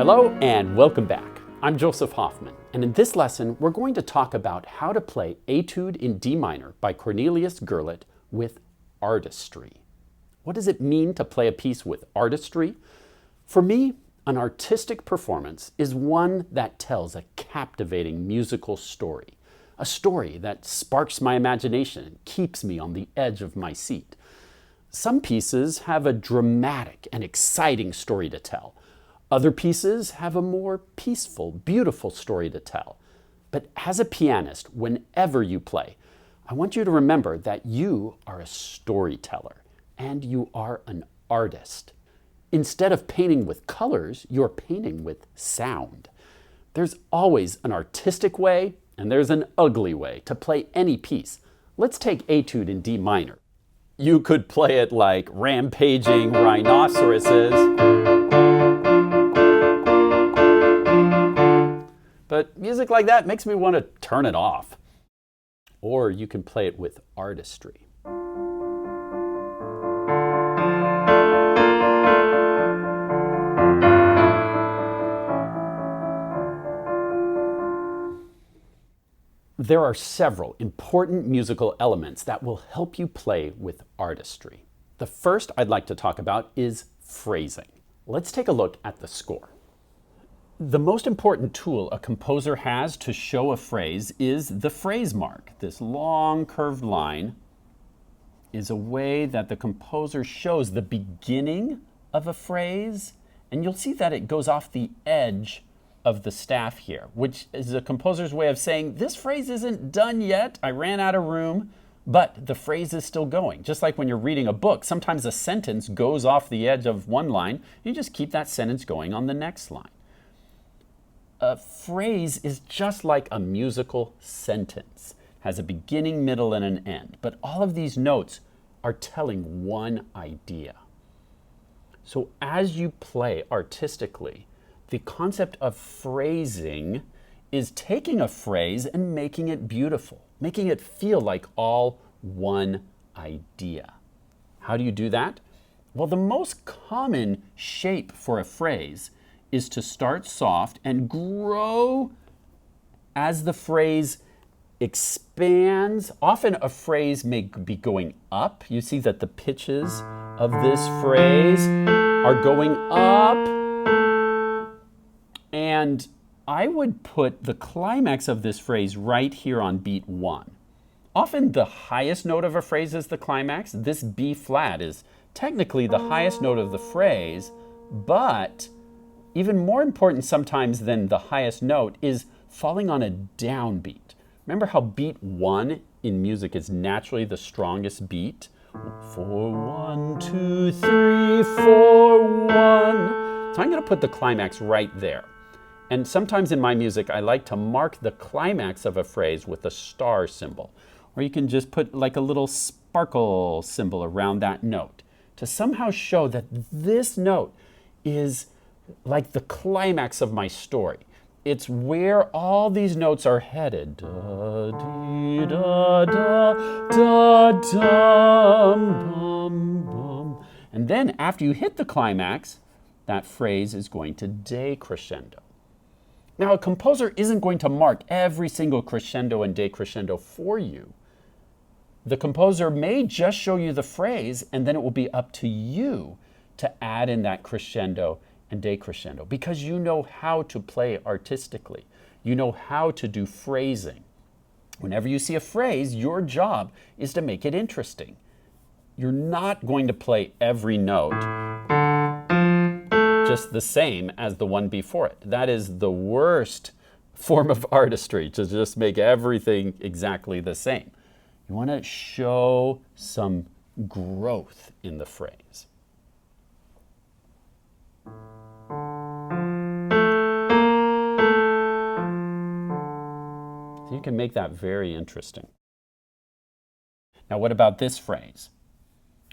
Hello and welcome back. I'm Joseph Hoffman, and in this lesson we're going to talk about how to play Etude in D minor by Cornelius Gurlitt with artistry. What does it mean to play a piece with artistry? For me, an artistic performance is one that tells a captivating musical story, a story that sparks my imagination and keeps me on the edge of my seat. Some pieces have a dramatic and exciting story to tell. Other pieces have a more peaceful, beautiful story to tell. But as a pianist, whenever you play, I want you to remember that you are a storyteller and you are an artist. Instead of painting with colors, you're painting with sound. There's always an artistic way and there's an ugly way to play any piece. Let's take Etude in D minor. You could play it like rampaging rhinoceroses. But music like that makes me want to turn it off. Or you can play it with artistry. There are several important musical elements that will help you play with artistry. The first I'd like to talk about is phrasing. Let's take a look at the score. The most important tool a composer has to show a phrase is the phrase mark. This long curved line is a way that the composer shows the beginning of a phrase, and you'll see that it goes off the edge of the staff here, which is a composer's way of saying, this phrase isn't done yet, I ran out of room, but the phrase is still going. Just like when you're reading a book, sometimes a sentence goes off the edge of one line, you just keep that sentence going on the next line. A phrase is just like a musical sentence, has a beginning, middle, and an end, but all of these notes are telling one idea. So as you play artistically, the concept of phrasing is taking a phrase and making it beautiful, making it feel like all one idea. How do you do that? Well, the most common shape for a phrase is to start soft and grow as the phrase expands. Often a phrase may be going up. You see that the pitches of this phrase are going up. And I would put the climax of this phrase right here on beat 1. Often the highest note of a phrase is the climax. This B flat is technically the highest note of the phrase, but even more important sometimes than the highest note is falling on a downbeat. Remember how beat 1 in music is naturally the strongest beat? 4, 1, 2, 3, 4, 1. So I'm going to put the climax right there. And sometimes in my music, I like to mark the climax of a phrase with a star symbol. Or you can just put like a little sparkle symbol around that note to somehow show that this note is like the climax of my story. It's where all these notes are headed. Da, dee, da, da, da, dum, bum, bum. And then after you hit the climax, that phrase is going to decrescendo. Now, a composer isn't going to mark every single crescendo and decrescendo for you. The composer may just show you the phrase, and then it will be up to you to add in that crescendo and decrescendo, because you know how to play artistically. You know how to do phrasing. Whenever you see a phrase, your job is to make it interesting. You're not going to play every note just the same as the one before it. That is the worst form of artistry, to just make everything exactly the same. You want to show some growth in the phrase. So you can make that very interesting. Now, what about this phrase?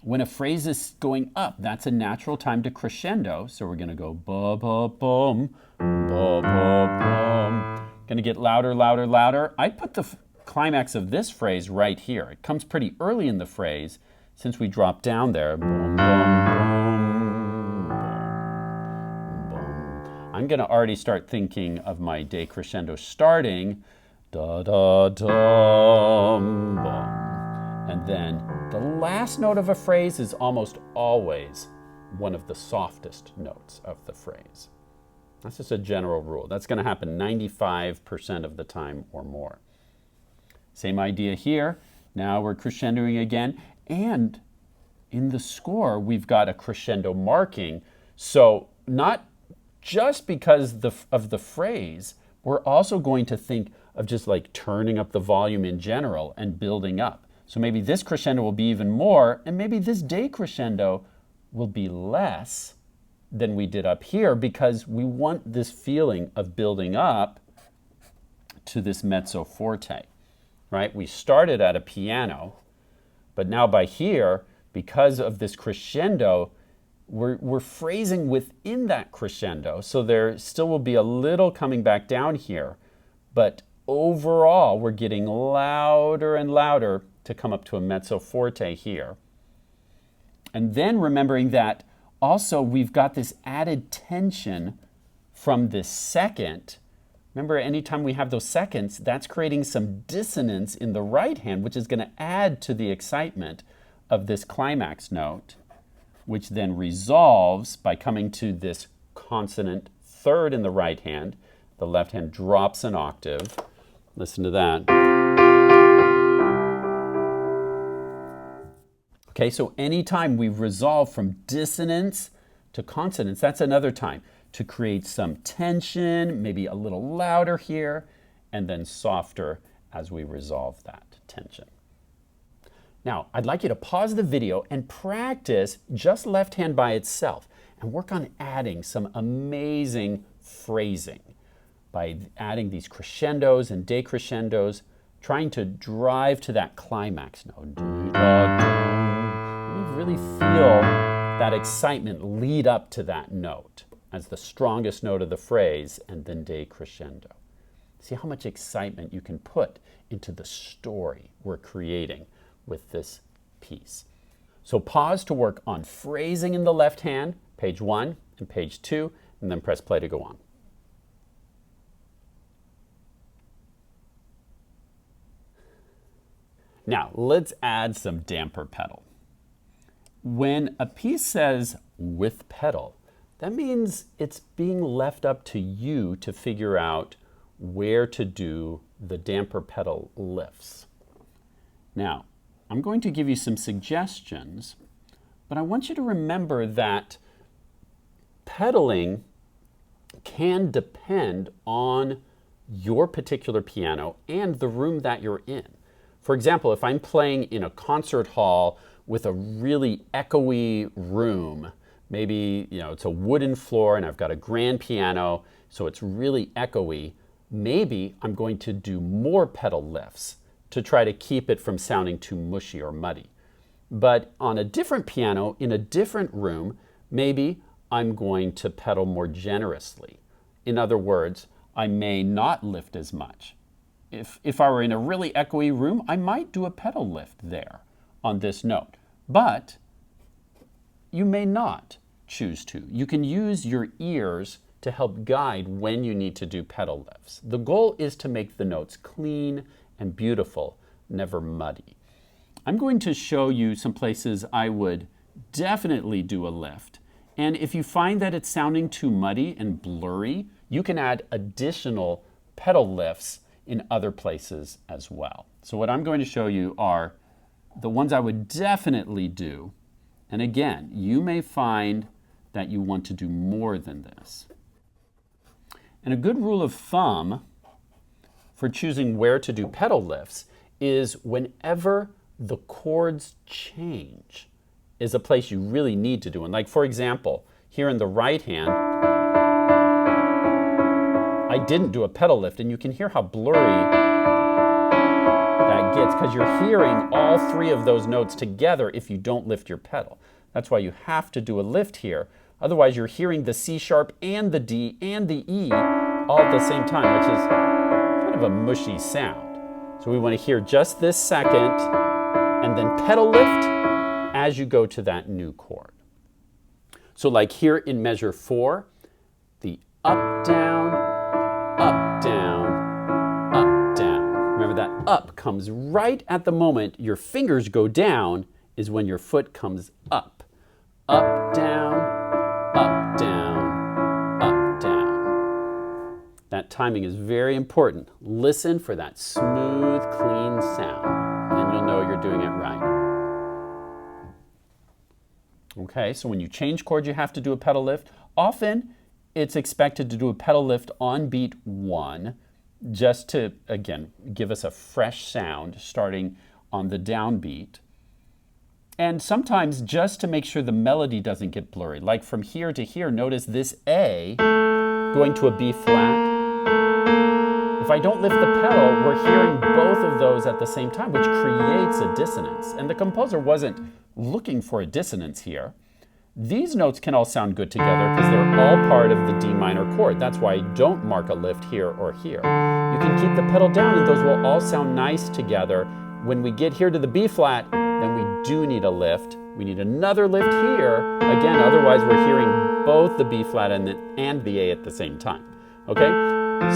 When a phrase is going up, that's a natural time to crescendo. So we're going to go ba ba bum, ba ba bum. Going to get louder, louder, louder. I put the climax of this phrase right here. It comes pretty early in the phrase since we drop down there. Boom, boom, boom, boom, boom, I'm going to already start thinking of my decrescendo starting da da dum bum. And then the last note of a phrase is almost always one of the softest notes of the phrase. That's just a general rule. That's going to happen 95% of the time or more. Same idea here. Now we're crescendoing again. And in the score, we've got a crescendo marking. So not just because of the phrase, we're also going to think of just like turning up the volume in general and building up. So maybe this crescendo will be even more, and maybe this decrescendo will be less than we did up here, because we want this feeling of building up to this mezzo forte, right? We started at a piano, but now by here, because of this crescendo, we're phrasing within that crescendo, so there still will be a little coming back down here, but overall we're getting louder and louder to come up to a mezzo forte here. And then remembering that also we've got this added tension from this second. Remember, anytime we have those seconds, that's creating some dissonance in the right hand, which is going to add to the excitement of this climax note, which then resolves by coming to this consonant third in the right hand. The left hand drops an octave. Listen to that. Okay, so anytime we resolve from dissonance to consonance, that's another time to create some tension, maybe a little louder here, and then softer as we resolve that tension. Now, I'd like you to pause the video and practice just left hand by itself and work on adding some amazing phrasing by adding these crescendos and decrescendos, trying to drive to that climax note. You really feel that excitement lead up to that note as the strongest note of the phrase, and then decrescendo. See how much excitement you can put into the story we're creating with this piece. So pause to work on phrasing in the left hand, page 1 and page 2, and then press play to go on. Now, let's add some damper pedal. When a piece says with pedal, that means it's being left up to you to figure out where to do the damper pedal lifts. Now, I'm going to give you some suggestions, but I want you to remember that pedaling can depend on your particular piano and the room that you're in. For example, if I'm playing in a concert hall with a really echoey room, maybe it's a wooden floor and I've got a grand piano, so it's really echoey, maybe I'm going to do more pedal lifts to try to keep it from sounding too mushy or muddy. But on a different piano, in a different room, maybe I'm going to pedal more generously. In other words, I may not lift as much. If I were in a really echoey room, I might do a pedal lift there on this note. But you may not choose to. You can use your ears to help guide when you need to do pedal lifts. The goal is to make the notes clean and beautiful, never muddy. I'm going to show you some places I would definitely do a lift. And if you find that it's sounding too muddy and blurry, you can add additional pedal lifts in other places as well. So what I'm going to show you are the ones I would definitely do. And again, you may find that you want to do more than this. And a good rule of thumb for choosing where to do pedal lifts is whenever the chords change is a place you really need to do one. Like for example, here in the right hand, I didn't do a pedal lift, and you can hear how blurry that gets because you're hearing all three of those notes together if you don't lift your pedal. That's why you have to do a lift here. Otherwise, you're hearing the C sharp and the D and the E all at the same time, which is kind of a mushy sound. So we want to hear just this second and then pedal lift as you go to that new chord. So like here in measure 4, the Up, down, up, down, up, down. Remember that up comes right at the moment your fingers go down is when your foot comes up. Up, down, up, down, up, down. That timing is very important. Listen for that smooth, clean sound. Then you'll know you're doing it right. Okay, so when you change chords, you have to do a pedal lift. Often, it's expected to do a pedal lift on beat 1, just to, again, give us a fresh sound starting on the downbeat. And sometimes just to make sure the melody doesn't get blurry. Like from here to here, notice this A going to a B flat. If I don't lift the pedal, we're hearing both of those at the same time, which creates a dissonance. And the composer wasn't looking for a dissonance here. These notes can all sound good together because they're all part of the D minor chord. That's why I don't mark a lift here or here. You can keep the pedal down and those will all sound nice together. When we get here to the B flat, then we do need a lift. We need another lift here. Again, otherwise we're hearing both the B flat and the A at the same time. Okay?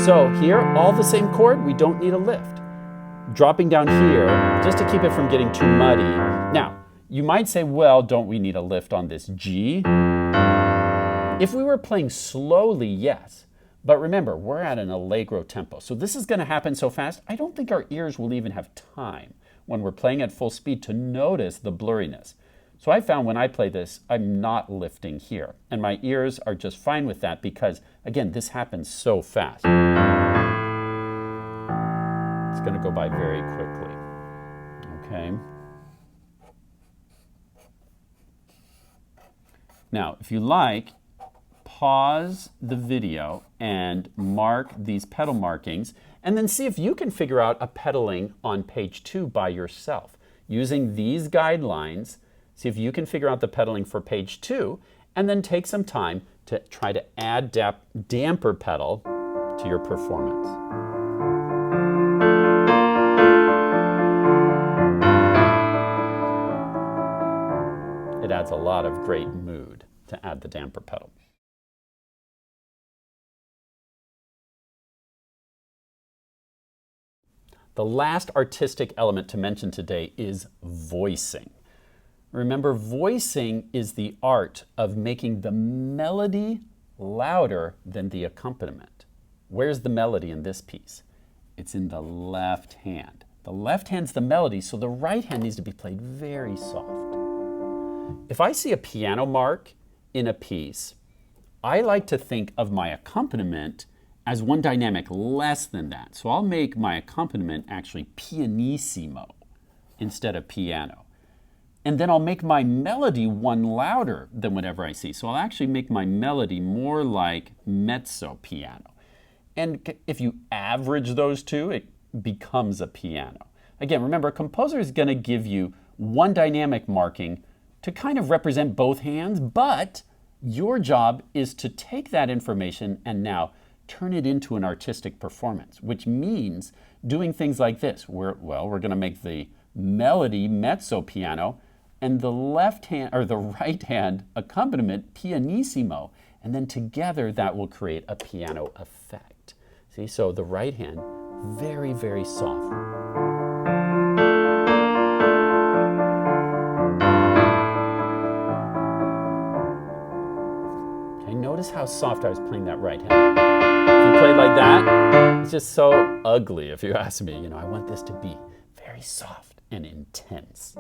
So here, all the same chord, we don't need a lift. Dropping down here, just to keep it from getting too muddy. Now, you might say, well, don't we need a lift on this G? If we were playing slowly, yes. But remember, we're at an allegro tempo. So this is going to happen so fast, I don't think our ears will even have time when we're playing at full speed to notice the blurriness. So I found when I play this, I'm not lifting here. And my ears are just fine with that because, again, this happens so fast. It's going to go by very quickly. Okay. Now, if you like, pause the video and mark these pedal markings, and then see if you can figure out a pedaling on page 2 by yourself. Using these guidelines, see if you can figure out the pedaling for page 2, and then take some time to try to add damper pedal to your performance. It adds a lot of great mood to add the damper pedal. The last artistic element to mention today is voicing. Remember, voicing is the art of making the melody louder than the accompaniment. Where's the melody in this piece? It's in the left hand. The left hand's the melody, so the right hand needs to be played very soft. If I see a piano mark in a piece, I like to think of my accompaniment as one dynamic less than that. So I'll make my accompaniment actually pianissimo instead of piano. And then I'll make my melody one louder than whatever I see. So I'll actually make my melody more like mezzo piano. And if you average those two, it becomes a piano. Again, remember, a composer is going to give you one dynamic marking to kind of represent both hands, but your job is to take that information and now turn it into an artistic performance, which means doing things like this. We're going to make the melody mezzo piano and the left hand or the right hand accompaniment pianissimo, and then together that will create a piano effect. See, so the right hand very, very soft. Okay, notice how soft I was playing that right hand. If you played like that, it's just so ugly if you ask me. You know, I want this to be very soft and intense.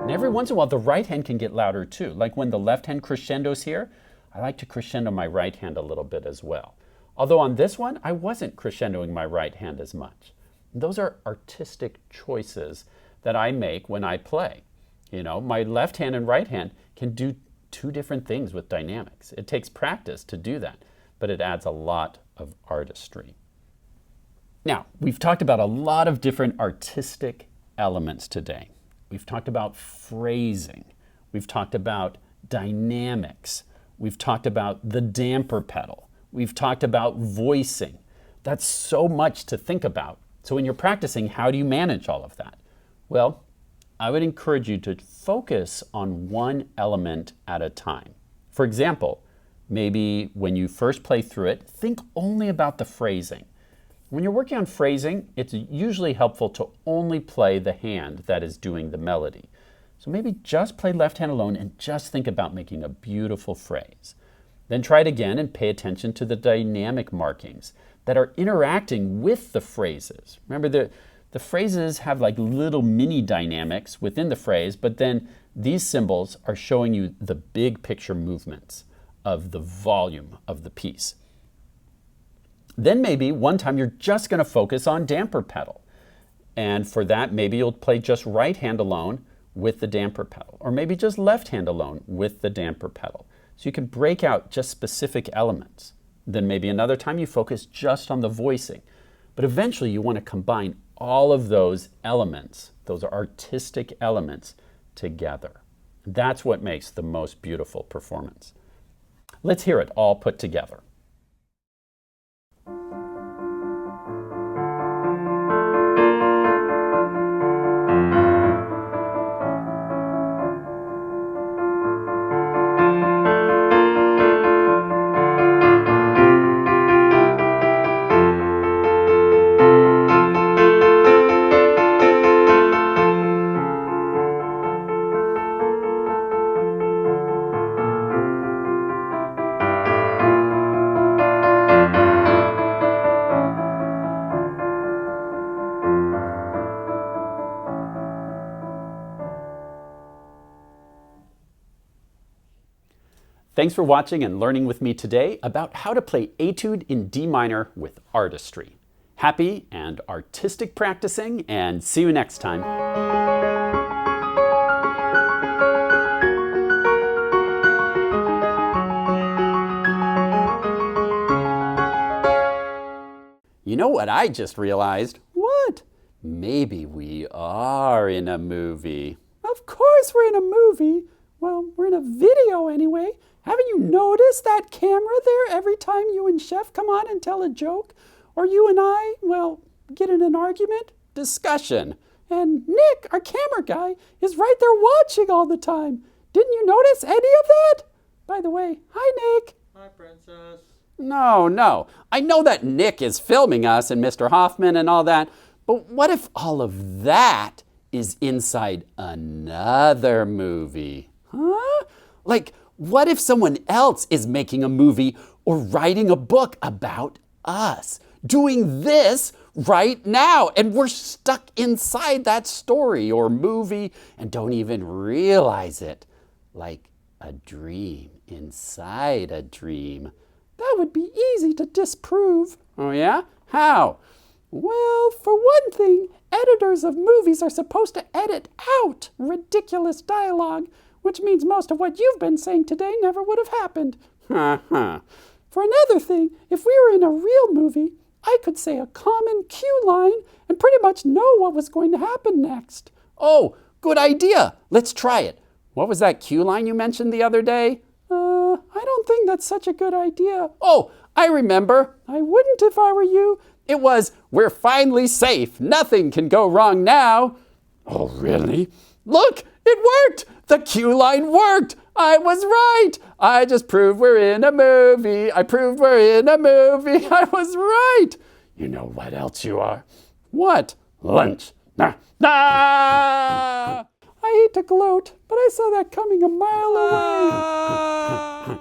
And every once in a while, the right hand can get louder too. Like when the left hand crescendos here, I like to crescendo my right hand a little bit as well. Although on this one, I wasn't crescendoing my right hand as much. Those are artistic choices that I make when I play. You know, my left hand and right hand can do two different things with dynamics. It takes practice to do that, but it adds a lot of artistry. Now, we've talked about a lot of different artistic elements today. We've talked about phrasing. We've talked about dynamics. We've talked about the damper pedal. We've talked about voicing. That's so much to think about. So when you're practicing, how do you manage all of that? Well, I would encourage you to focus on one element at a time. For example, maybe when you first play through it, think only about the phrasing. When you're working on phrasing, it's usually helpful to only play the hand that is doing the melody. So maybe just play left hand alone and just think about making a beautiful phrase. Then try it again and pay attention to the dynamic markings that are interacting with the phrases. Remember, the phrases have like little mini dynamics within the phrase, but then these symbols are showing you the big picture movements of the volume of the piece. Then maybe one time you're just going to focus on damper pedal. And for that, maybe you'll play just right hand alone with the damper pedal, or maybe just left hand alone with the damper pedal. So you can break out just specific elements. Then maybe another time you focus just on the voicing. But eventually you want to combine all of those elements, those are artistic elements, together. That's what makes the most beautiful performance. Let's hear it all put together. Thanks for watching and learning with me today about how to play Etude in D minor with Artistry. Happy and artistic practicing, and see you next time. You know what I just realized? What? Maybe we are in a movie. Of course we're in a movie. Well, we're in a video anyway. Haven't you noticed that camera there every time you and Chef come on and tell a joke? Or you and I, well, get in an argument? Discussion. And Nick, our camera guy, is right there watching all the time. Didn't you notice any of that? By the way, hi Nick. Hi, Princess. No. I know that Nick is filming us and Mr. Hoffman and all that, but what if all of that is inside another movie? Huh? Like, what if someone else is making a movie or writing a book about us, doing this right now, and we're stuck inside that story or movie and don't even realize it? Like a dream inside a dream. That would be easy to disprove. Oh yeah? How? Well, for one thing, editors of movies are supposed to edit out ridiculous dialogue, which means most of what you've been saying today never would have happened. For another thing, if we were in a real movie, I could say a common cue line and pretty much know what was going to happen next. Oh, good idea. Let's try it. What was that cue line you mentioned the other day? I don't think that's such a good idea. Oh, I remember. I wouldn't if I were you. It was, "We're finally safe. Nothing can go wrong now." Oh, really? Look, it worked. The cue line worked. I was right. I just proved we're in a movie. I proved we're in a movie. I was right. You know what else you are? What? Lunch. Nah. I hate to gloat, but I saw that coming a mile away.